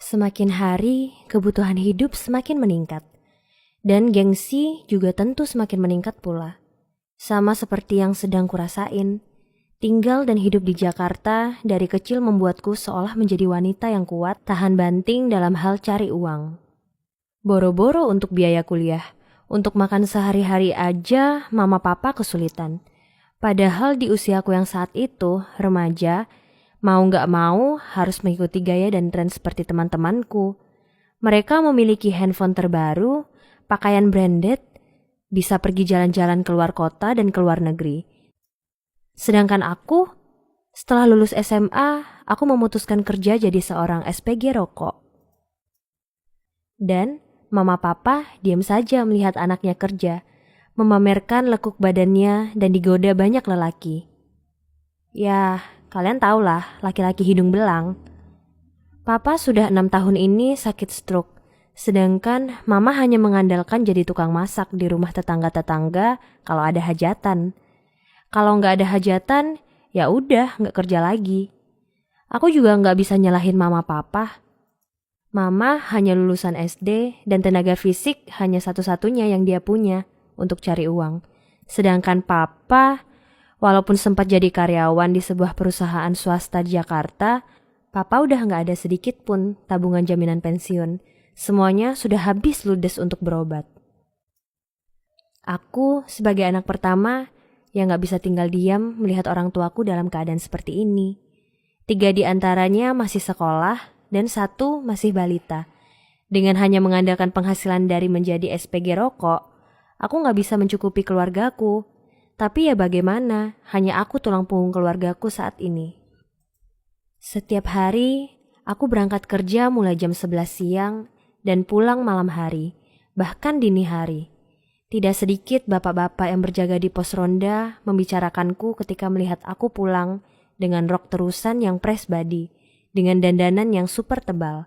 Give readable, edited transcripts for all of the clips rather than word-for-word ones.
Semakin hari, kebutuhan hidup semakin meningkat. Dan gengsi juga tentu semakin meningkat pula. Sama seperti yang sedang kurasain. Tinggal dan hidup di Jakarta dari kecil membuatku seolah menjadi wanita yang kuat, tahan banting dalam hal cari uang. Boro-boro untuk biaya kuliah. Untuk makan sehari-hari aja, mama papa kesulitan. Padahal di usiaku yang saat itu, remaja, mau gak mau harus mengikuti gaya dan tren seperti teman-temanku. Mereka memiliki handphone terbaru, pakaian branded, bisa pergi jalan-jalan keluar kota dan keluar negeri. Sedangkan aku, setelah lulus SMA, aku memutuskan kerja jadi seorang SPG rokok. Dan mama papa diam saja melihat anaknya kerja, memamerkan lekuk badannya dan digoda banyak lelaki. Ya, kalian tahulah laki-laki hidung belang. Papa sudah 6 tahun ini sakit stroke, sedangkan mama hanya mengandalkan jadi tukang masak di rumah tetangga-tetangga kalau ada hajatan. Kalau nggak ada hajatan, ya udah nggak kerja lagi. Aku juga nggak bisa nyalahin mama papa. Mama hanya lulusan SD dan tenaga fisik hanya satu-satunya yang dia punya untuk cari uang. Sedangkan papa, walaupun sempat jadi karyawan di sebuah perusahaan swasta di Jakarta, papa udah nggak ada sedikit pun tabungan jaminan pensiun. Semuanya sudah habis ludes untuk berobat. Aku sebagai anak pertama yang gak bisa tinggal diam melihat orang tuaku dalam keadaan seperti ini. 3 di antaranya masih sekolah dan 1 masih balita. Dengan hanya mengandalkan penghasilan dari menjadi SPG rokok, aku gak bisa mencukupi keluargaku. Tapi ya bagaimana, hanya aku tulang punggung keluargaku saat ini. Setiap hari, aku berangkat kerja mulai jam 11 siang dan pulang malam hari, bahkan dini hari. Tidak sedikit bapak-bapak yang berjaga di pos ronda membicarakanku ketika melihat aku pulang dengan rok terusan yang press body, dengan dandanan yang super tebal.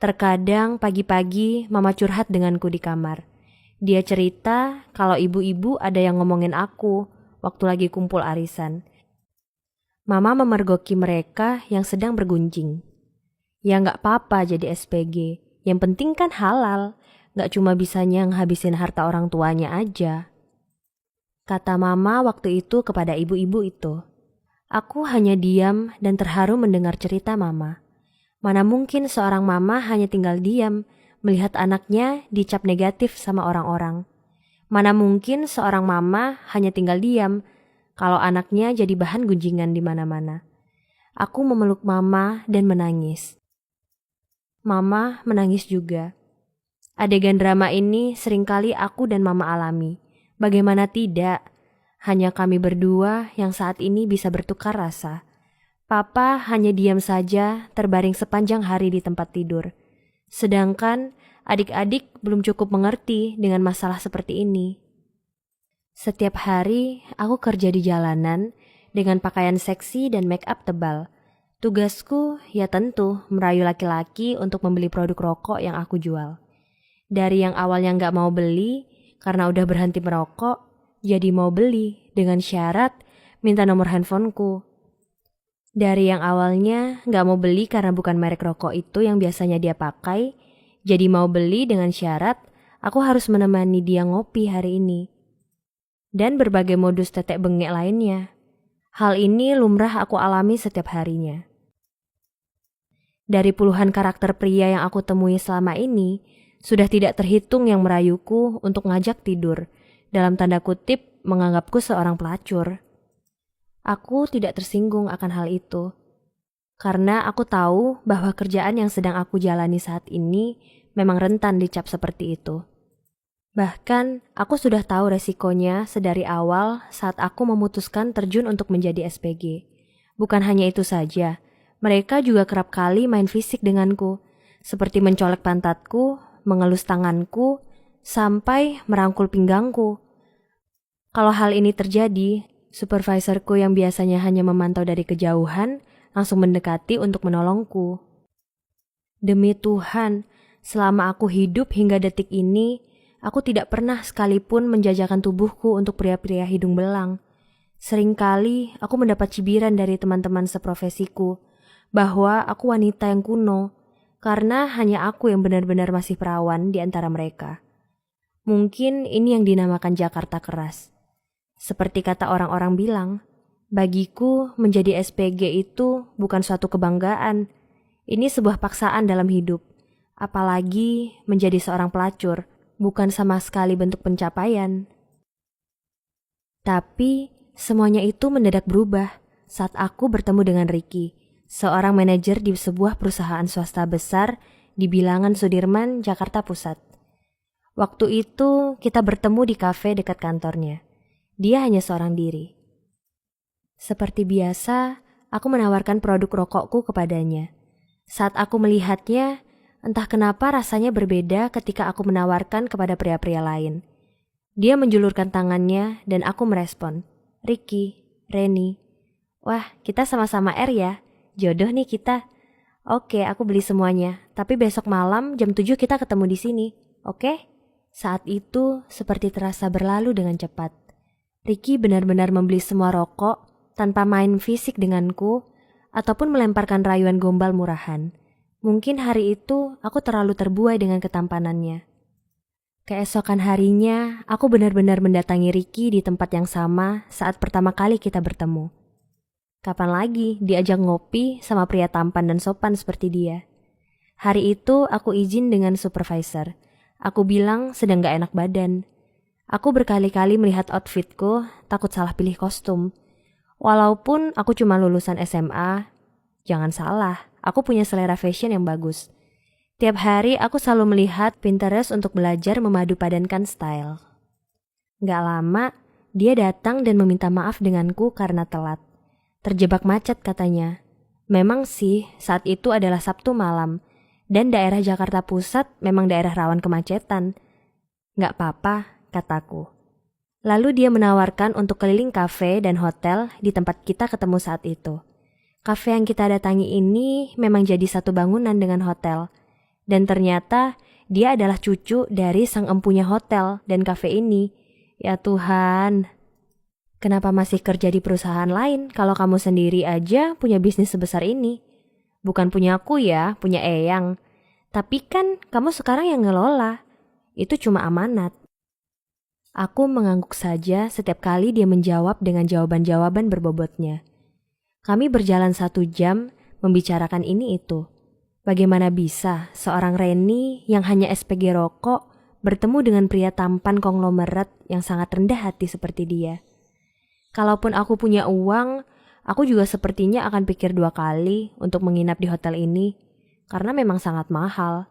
Terkadang pagi-pagi mama curhat denganku di kamar. Dia cerita kalau ibu-ibu ada yang ngomongin aku waktu lagi kumpul arisan. Mama memergoki mereka yang sedang bergunjing. Ya gak apa-apa jadi SPG, yang penting kan halal. Gak cuma bisanya ngehabisin harta orang tuanya aja. Kata mama waktu itu kepada ibu-ibu itu. Aku hanya diam dan terharu mendengar cerita mama. Mana mungkin seorang mama hanya tinggal diam melihat anaknya dicap negatif sama orang-orang. Mana mungkin seorang mama hanya tinggal diam kalau anaknya jadi bahan gunjingan di mana-mana. Aku memeluk mama dan menangis. Mama menangis juga. Adegan drama ini seringkali aku dan mama alami. Bagaimana tidak? Hanya kami berdua yang saat ini bisa bertukar rasa. Papa hanya diam saja terbaring sepanjang hari di tempat tidur. Sedangkan adik-adik belum cukup mengerti dengan masalah seperti ini. Setiap hari aku kerja di jalanan dengan pakaian seksi dan make up tebal. Tugasku ya tentu merayu laki-laki untuk membeli produk rokok yang aku jual. Dari yang awalnya gak mau beli karena udah berhenti merokok, jadi mau beli dengan syarat minta nomor handphoneku. Dari yang awalnya gak mau beli karena bukan merek rokok itu yang biasanya dia pakai, jadi mau beli dengan syarat aku harus menemani dia ngopi hari ini. Dan berbagai modus tetek bengek lainnya. Hal ini lumrah aku alami setiap harinya. Dari puluhan karakter pria yang aku temui selama ini, sudah tidak terhitung yang merayuku untuk ngajak tidur, dalam tanda kutip menganggapku seorang pelacur. Aku tidak tersinggung akan hal itu, karena aku tahu bahwa kerjaan yang sedang aku jalani saat ini memang rentan dicap seperti itu. Bahkan aku sudah tahu resikonya sedari awal saat aku memutuskan terjun untuk menjadi SPG. Bukan hanya itu saja, mereka juga kerap kali main fisik denganku, seperti mencolek pantatku, mengelus tanganku, sampai merangkul pinggangku. Kalau hal ini terjadi, supervisorku yang biasanya hanya memantau dari kejauhan, langsung mendekati untuk menolongku. Demi Tuhan, selama aku hidup hingga detik ini, aku tidak pernah sekalipun menjajakan tubuhku untuk pria-pria hidung belang. Seringkali aku mendapat cibiran dari teman-teman seprofesiku, bahwa aku wanita yang kuno, karena hanya aku yang benar-benar masih perawan di antara mereka. Mungkin ini yang dinamakan Jakarta keras. Seperti kata orang-orang bilang, bagiku menjadi SPG itu bukan suatu kebanggaan. Ini sebuah paksaan dalam hidup. Apalagi menjadi seorang pelacur, bukan sama sekali bentuk pencapaian. Tapi semuanya itu mendadak berubah saat aku bertemu dengan Ricky, seorang manajer di sebuah perusahaan swasta besar di bilangan Sudirman, Jakarta Pusat. Waktu itu kita bertemu di kafe dekat kantornya. Dia hanya seorang diri. Seperti biasa, aku menawarkan produk rokokku kepadanya. Saat aku melihatnya, entah kenapa rasanya berbeda ketika aku menawarkan kepada pria-pria lain. Dia menjulurkan tangannya dan aku merespon. Ricky, Reni. Wah, kita sama-sama R ya. Jodoh nih kita. Oke, aku beli semuanya. Tapi besok malam jam 7 kita ketemu di sini. Oke? Saat itu seperti terasa berlalu dengan cepat. Ricky benar-benar membeli semua rokok tanpa main fisik denganku ataupun melemparkan rayuan gombal murahan. Mungkin hari itu aku terlalu terbuai dengan ketampanannya. Keesokan harinya, aku benar-benar mendatangi Ricky di tempat yang sama saat pertama kali kita bertemu. Kapan lagi diajak ngopi sama pria tampan dan sopan seperti dia? Hari itu aku izin dengan supervisor. Aku bilang sedang gak enak badan. Aku berkali-kali melihat outfitku, takut salah pilih kostum. Walaupun aku cuma lulusan SMA, jangan salah, aku punya selera fashion yang bagus. Tiap hari aku selalu melihat Pinterest untuk belajar memadupadankan style. Gak lama, dia datang dan meminta maaf denganku karena telat. Terjebak macet katanya. Memang sih, saat itu adalah Sabtu malam, dan daerah Jakarta Pusat memang daerah rawan kemacetan. Gak apa-apa, kataku. Lalu dia menawarkan untuk keliling kafe dan hotel di tempat kita ketemu saat itu. Kafe yang kita datangi ini memang jadi satu bangunan dengan hotel. Dan ternyata dia adalah cucu dari sang empunya hotel dan kafe ini. Ya Tuhan, kenapa masih kerja di perusahaan lain kalau kamu sendiri aja punya bisnis sebesar ini? Bukan punya aku ya, punya Eyang. Tapi kan kamu sekarang yang ngelola. Itu cuma amanat. Aku mengangguk saja setiap kali dia menjawab dengan jawaban-jawaban berbobotnya. Kami berjalan 1 jam membicarakan ini itu. Bagaimana bisa seorang Reni yang hanya SPG rokok bertemu dengan pria tampan konglomerat yang sangat rendah hati seperti dia? Kalaupun aku punya uang, aku juga sepertinya akan pikir 2 kali untuk menginap di hotel ini, karena memang sangat mahal.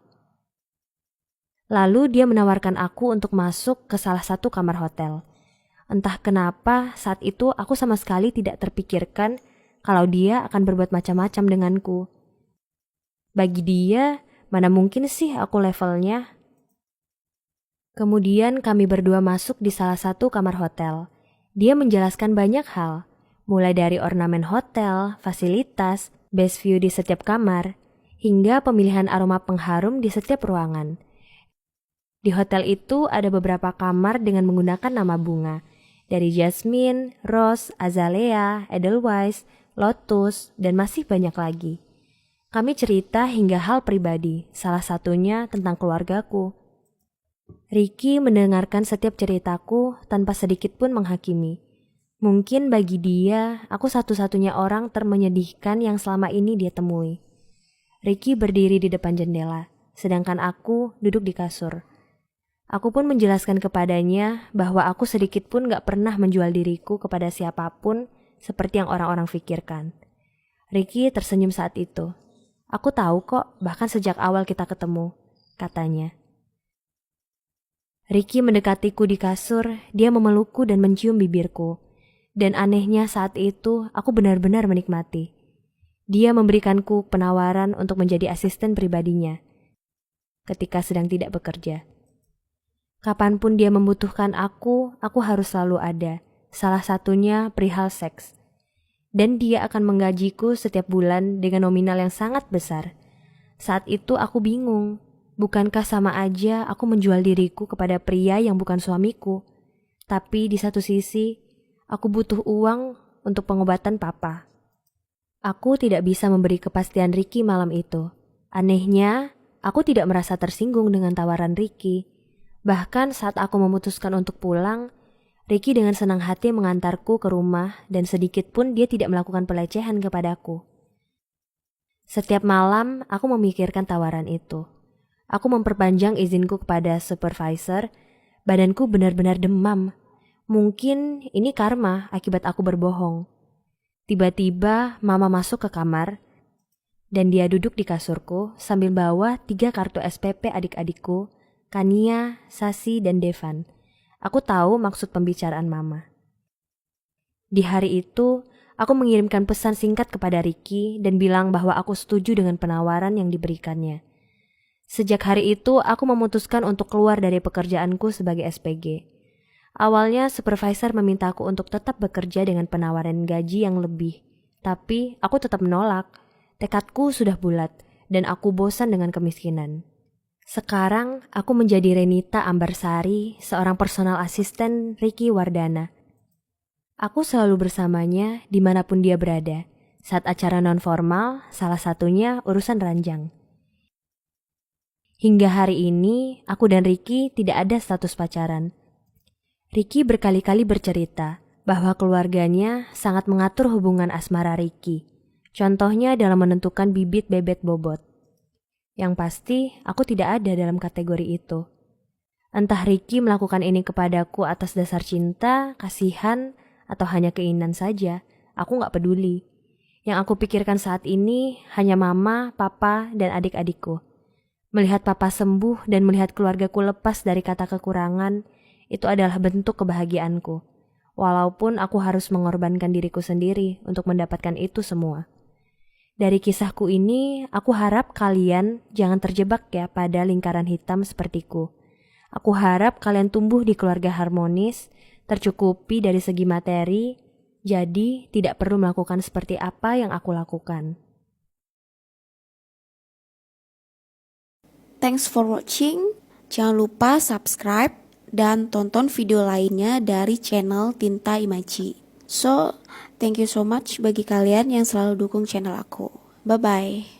Lalu dia menawarkan aku untuk masuk ke salah satu kamar hotel. Entah kenapa saat itu aku sama sekali tidak terpikirkan kalau dia akan berbuat macam-macam denganku. Bagi dia, mana mungkin sih aku levelnya? Kemudian kami berdua masuk di salah satu kamar hotel. Dia menjelaskan banyak hal, mulai dari ornamen hotel, fasilitas, best view di setiap kamar, hingga pemilihan aroma pengharum di setiap ruangan. Di hotel itu ada beberapa kamar dengan menggunakan nama bunga, dari jasmine, rose, azalea, edelweiss, lotus, dan masih banyak lagi. Kami cerita hingga hal pribadi, salah satunya tentang keluargaku. Ricky mendengarkan setiap ceritaku tanpa sedikit pun menghakimi. Mungkin bagi dia, aku satu-satunya orang termenyedihkan yang selama ini dia temui. Ricky berdiri di depan jendela, sedangkan aku duduk di kasur. Aku pun menjelaskan kepadanya bahwa aku sedikit pun gak pernah menjual diriku kepada siapapun seperti yang orang-orang pikirkan. Ricky tersenyum saat itu. Aku tahu kok, bahkan sejak awal kita ketemu, katanya. Ricky mendekatiku di kasur, dia memelukku dan mencium bibirku. Dan anehnya saat itu, aku benar-benar menikmati. Dia memberikanku penawaran untuk menjadi asisten pribadinya ketika sedang tidak bekerja. Kapanpun dia membutuhkan aku harus selalu ada, salah satunya perihal seks. Dan dia akan menggajiku setiap bulan dengan nominal yang sangat besar. Saat itu aku bingung, bukankah sama aja aku menjual diriku kepada pria yang bukan suamiku? Tapi di satu sisi, aku butuh uang untuk pengobatan papa. Aku tidak bisa memberi kepastian Ricky malam itu. Anehnya, aku tidak merasa tersinggung dengan tawaran Ricky. Bahkan saat aku memutuskan untuk pulang, Ricky dengan senang hati mengantarku ke rumah dan sedikit pun dia tidak melakukan pelecehan kepadaku. Setiap malam, aku memikirkan tawaran itu. Aku memperpanjang izinku kepada supervisor, badanku benar-benar demam. Mungkin ini karma akibat aku berbohong. Tiba-tiba mama masuk ke kamar dan dia duduk di kasurku sambil bawa 3 kartu SPP adik-adikku, Kania, Sasi, dan Devan. Aku tahu maksud pembicaraan mama. Di hari itu, aku mengirimkan pesan singkat kepada Ricky dan bilang bahwa aku setuju dengan penawaran yang diberikannya. Sejak hari itu, aku memutuskan untuk keluar dari pekerjaanku sebagai SPG. Awalnya supervisor memintaku untuk tetap bekerja dengan penawaran gaji yang lebih. Tapi aku tetap menolak. Tekadku sudah bulat dan aku bosan dengan kemiskinan. Sekarang aku menjadi Renita Ambarsari, seorang personal asisten Ricky Wardana. Aku selalu bersamanya dimanapun dia berada. Saat acara non-formal, salah satunya urusan ranjang. Hingga hari ini, aku dan Ricky tidak ada status pacaran. Ricky berkali-kali bercerita bahwa keluarganya sangat mengatur hubungan asmara Ricky. Contohnya dalam menentukan bibit bebet bobot. Yang pasti, aku tidak ada dalam kategori itu. Entah Ricky melakukan ini kepadaku atas dasar cinta, kasihan, atau hanya keinginan saja, aku gak peduli. Yang aku pikirkan saat ini hanya mama, papa, dan adik-adikku. Melihat papa sembuh dan melihat keluargaku lepas dari kata kekurangan, itu adalah bentuk kebahagiaanku. Walaupun aku harus mengorbankan diriku sendiri untuk mendapatkan itu semua. Dari kisahku ini, aku harap kalian jangan terjebak ya pada lingkaran hitam sepertiku. Aku harap kalian tumbuh di keluarga harmonis, tercukupi dari segi materi, jadi tidak perlu melakukan seperti apa yang aku lakukan. Thanks for watching. Jangan lupa subscribe dan tonton video lainnya dari channel Tinta Imaji. So, thank you so much bagi kalian yang selalu dukung channel aku. Bye-bye.